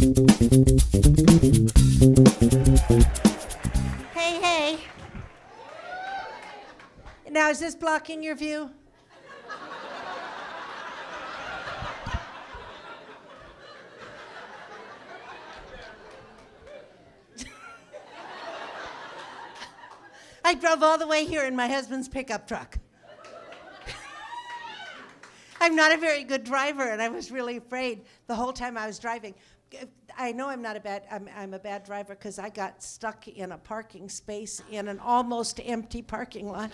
Hey, hey. Now, is this blocking your view? I drove all the way here in my husband's pickup truck. I'm not a very good driver, and I was really afraid the whole time I was driving. I know I'm a bad driver because I got stuck in a parking space in an almost empty parking lot.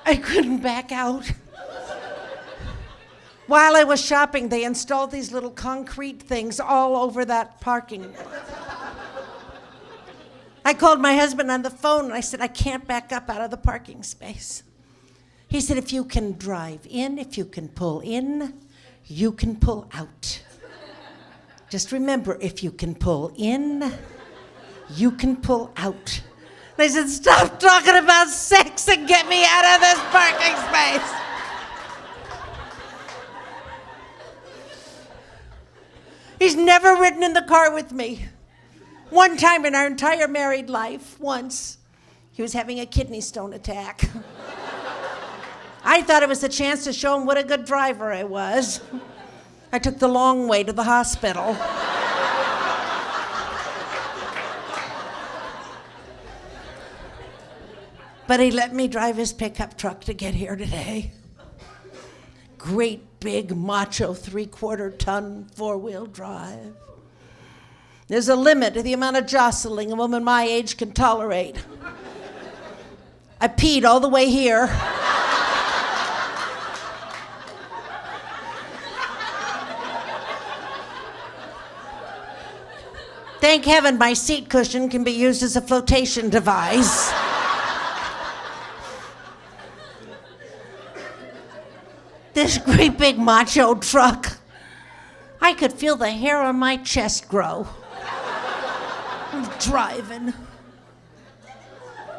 I couldn't back out. While I was shopping, they installed these little concrete things all over that parking lot. I called my husband on the phone and I said, I can't back up out of the parking space. He said, if you can drive in, if you can pull in, you can pull out. Just remember, if you can pull in, you can pull out. And I said, stop talking about sex and get me out of this parking space. He's never ridden in the car with me. One time in our entire married life, once, he was having a kidney stone attack. I thought it was a chance to show him what a good driver I was. I took the long way to the hospital. But he let me drive his pickup truck to get here today. Great big macho 3/4-ton 4-wheel drive. There's a limit to the amount of jostling a woman my age can tolerate. I peed all the way here. Thank heaven my seat cushion can be used as a flotation device. This great big macho truck, I could feel the hair on my chest grow. I'm driving.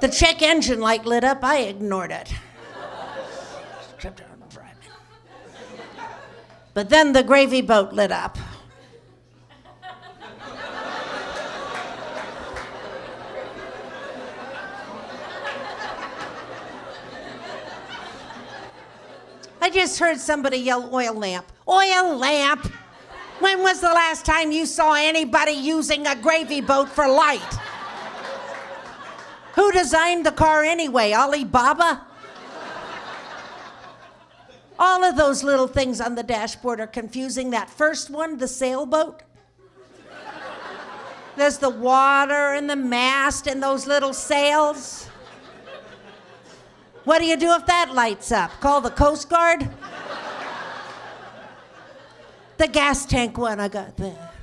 The check engine light lit up, I ignored it. Kept on driving. But then the gravy boat lit up. I just heard somebody yell, oil lamp. Oil lamp? When was the last time you saw anybody using a gravy boat for light? Who designed the car anyway? Alibaba? All of those little things on the dashboard are confusing. That first one, the sailboat. There's the water and the mast and those little sails. What do you do if that lights up? Call the Coast Guard? The gas tank one, I got that.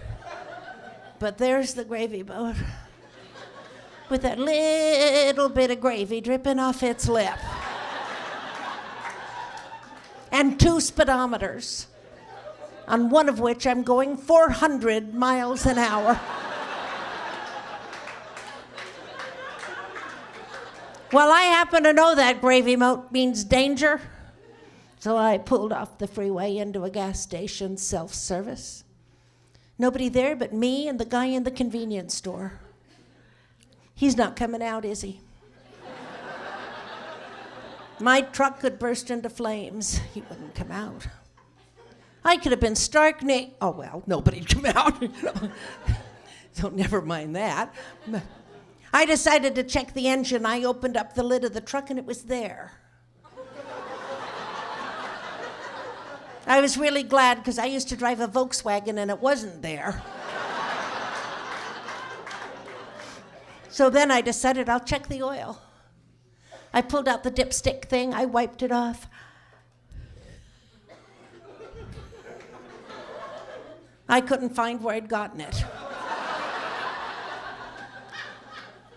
But there's the gravy boat with that little bit of gravy dripping off its lip. And 2 speedometers, on one of which I'm going 400 miles an hour. Well, I happen to know that gravy boat means danger. So I pulled off the freeway into a gas station self-service. Nobody there but me and the guy in the convenience store. He's not coming out, is he? My truck could burst into flames. He wouldn't come out. I could have been stark naked. Oh, well, nobody'd come out. So never mind that. I decided to check the engine. I opened up the lid of the truck and it was there. I was really glad because I used to drive a Volkswagen and it wasn't there. So then I decided I'll check the oil. I pulled out the dipstick thing, I wiped it off. I couldn't find where I'd gotten it.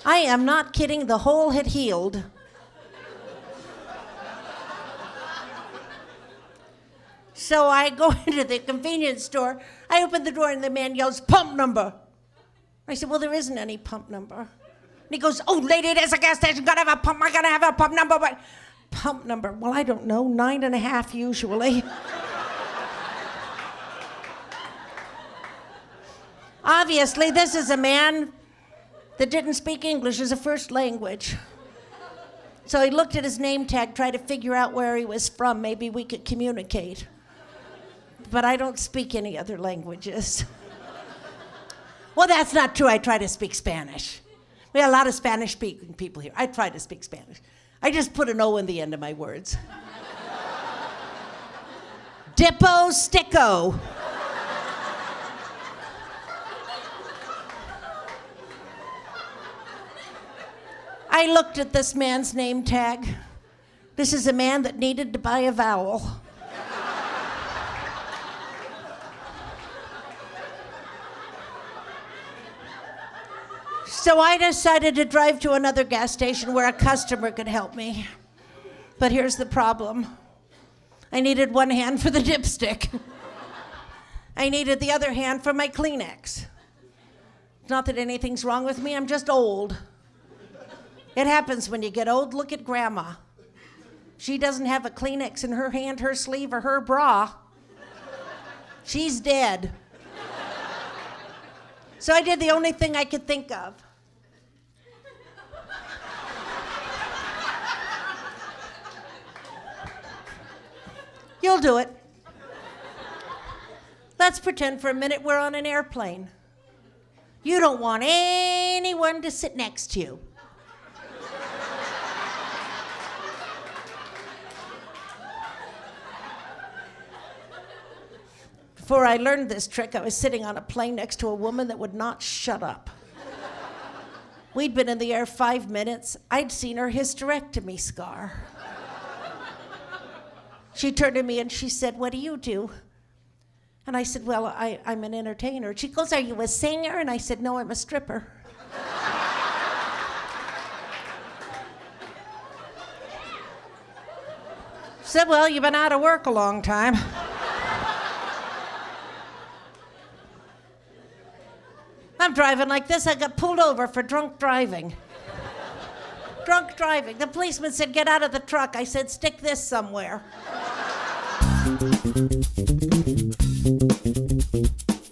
I am not kidding, the hole had healed. So I go into the convenience store, I open the door and the man yells, pump number. I said, well, there isn't any pump number. And he goes, oh, lady, there's a gas station, gotta have a pump, I gotta have a pump number, but pump number, well, I don't know, 9.5 usually. Obviously, this is a man that didn't speak English as a first language. So he looked at his name tag, tried to figure out where he was from. Maybe we could communicate. But I don't speak any other languages. Well, that's not true. I try to speak Spanish. We have a lot of Spanish-speaking people here. I try to speak Spanish. I just put an O in the end of my words. Dippo sticko. I looked at this man's name tag. This is a man that needed to buy a vowel. So I decided to drive to another gas station where a customer could help me. But here's the problem. I needed one hand for the dipstick. I needed the other hand for my Kleenex. Not that anything's wrong with me, I'm just old. It happens when you get old. Look at Grandma. She doesn't have a Kleenex in her hand, her sleeve, or her bra. She's dead. So I did the only thing I could think of. You'll do it. Let's pretend for a minute we're on an airplane. You don't want anyone to sit next to you. Before I learned this trick, I was sitting on a plane next to a woman that would not shut up. We'd been in the air 5 minutes. I'd seen her hysterectomy scar. She turned to me and she said, "What do you do?" And I said, "Well, I'm an entertainer." She goes, "Are you a singer?" And I said, "No, I'm a stripper." She said, "Well, you've been out of work a long time." I'm driving like this. I got pulled over for drunk driving. Drunk driving. The policeman said, "Get out of the truck." I said, "Stick this somewhere."